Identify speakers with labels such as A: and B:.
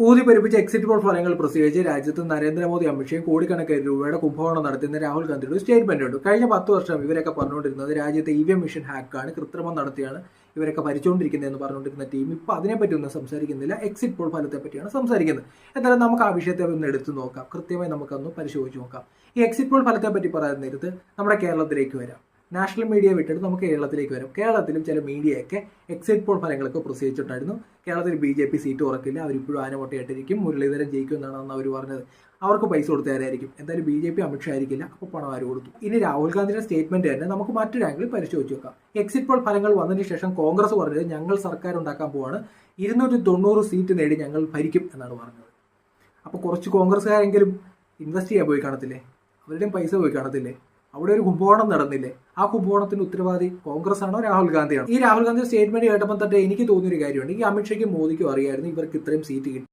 A: ഊതി പരിപ്പിച്ച exit poll ഫലങ്ങൾ പ്രസിദ്ധീകരിച്ച് രാജ്യത്ത് നരേന്ദ്രമോദി അമിത്ഷയും കോടിക്കണക്കിന് രൂപയുടെ കുംഭകോണം നടത്തുന്ന രാഹുൽ ഗാന്ധിയുടെ സ്റ്റേറ്റ്മെന്റ് ഉണ്ട്. കഴിഞ്ഞ 10 വർഷം ഇവരൊക്കെ പറഞ്ഞുകൊണ്ടിരുന്നത് രാജ്യത്തെ EVM മെഷീൻ ഹാക്കാണ്, കൃത്രിമം നടത്തിയാണ് ഇവരൊക്കെ ഭരിച്ചുകൊണ്ടിരിക്കുന്നതെന്ന് പറഞ്ഞുകൊണ്ടിരുന്ന ടീം ഇപ്പോൾ അതിനെപ്പറ്റി ഒന്നും സംസാരിക്കുന്നില്ല, എക്സിറ്റ് പോൾ ഫലത്തെ പറ്റിയാണ് സംസാരിക്കുന്നത്. എന്തായാലും നമുക്ക് ആ വിഷയത്തെ ഒന്ന് എടുത്തു നോക്കാം, കൃത്യമായി നമുക്കൊന്ന് പരിശോധിച്ച് നോക്കാം. ഈ എക്സിറ്റ് പോൾ ഫലത്തെ പറ്റി പറയാൻ നേരത്ത് നമ്മുടെ കേരളത്തിലേക്ക് വരാം. നാഷണൽ മീഡിയ വിട്ടിട്ട് നമുക്ക് കേരളത്തിലേക്ക് വരും. കേരളത്തിലും ചില മീഡിയയൊക്കെ എക്സിറ്റ് പോൾ ഫലങ്ങളൊക്കെ പ്രസിദ്ധീകരിച്ചിട്ടുണ്ടായിരുന്നു. കേരളത്തിൽ BJP സീറ്റ് ഉറക്കില്ല, അവരിപ്പോഴും ആനമുട്ടയായിട്ടിരിക്കും, മുരളീധരൻ ജയിക്കും എന്നാണ് അവർ പറഞ്ഞത്. അവർക്ക് പൈസ കൊടുത്തവരായിരിക്കും. എന്തായാലും BJP അമിത്ഷാ ആയിരിക്കില്ല, അപ്പോൾ പണം ആര് കൊടുത്തു? ഇനി രാഹുൽ ഗാന്ധിയുടെ സ്റ്റേറ്റ്മെന്റ് തന്നെ നമുക്ക് മറ്റൊരു ആംഗിളിൽ പരിശോധിച്ച് നോക്കാം. എക്സിറ്റ് പോൾ ഫലങ്ങൾ വന്നതിന് ശേഷം കോൺഗ്രസ് പറഞ്ഞത് ഞങ്ങൾ സർക്കാർ ഉണ്ടാക്കാൻ പോവാണ്, 290 സീറ്റ് നേടി ഞങ്ങൾ ഭരിക്കും എന്നാണ് പറഞ്ഞത്. അപ്പോൾ കുറച്ച് കോൺഗ്രസ്സുകാരെങ്കിലും ഇൻവെസ്റ്റ് ചെയ്യാൻ പോയി കാണത്തില്ലേ? അവരുടെയും പൈസ പോയി കാണത്തില്ലേ? അവിടെ ഒരു കുംഭകോണം നടന്നില്ലേ? ആ കുംഭകോണത്തിന് ഉത്തരവാദി കോൺഗ്രസ് ആണോ രാഹുൽ ഗാന്ധിയാണോ? ഈ രാഹുൽ ഗാന്ധി സ്റ്റേറ്റ്മെന്റ് കേട്ടപ്പോൾ തന്നെ എനിക്ക് തോന്നിയൊരു കാര്യമുണ്ട്, ഈ അമിത്ഷയ്ക്കും മോദിക്കും അറിയായിരുന്നു ഇവർക്ക് ഇത്രയും സീറ്റ് കിട്ടും.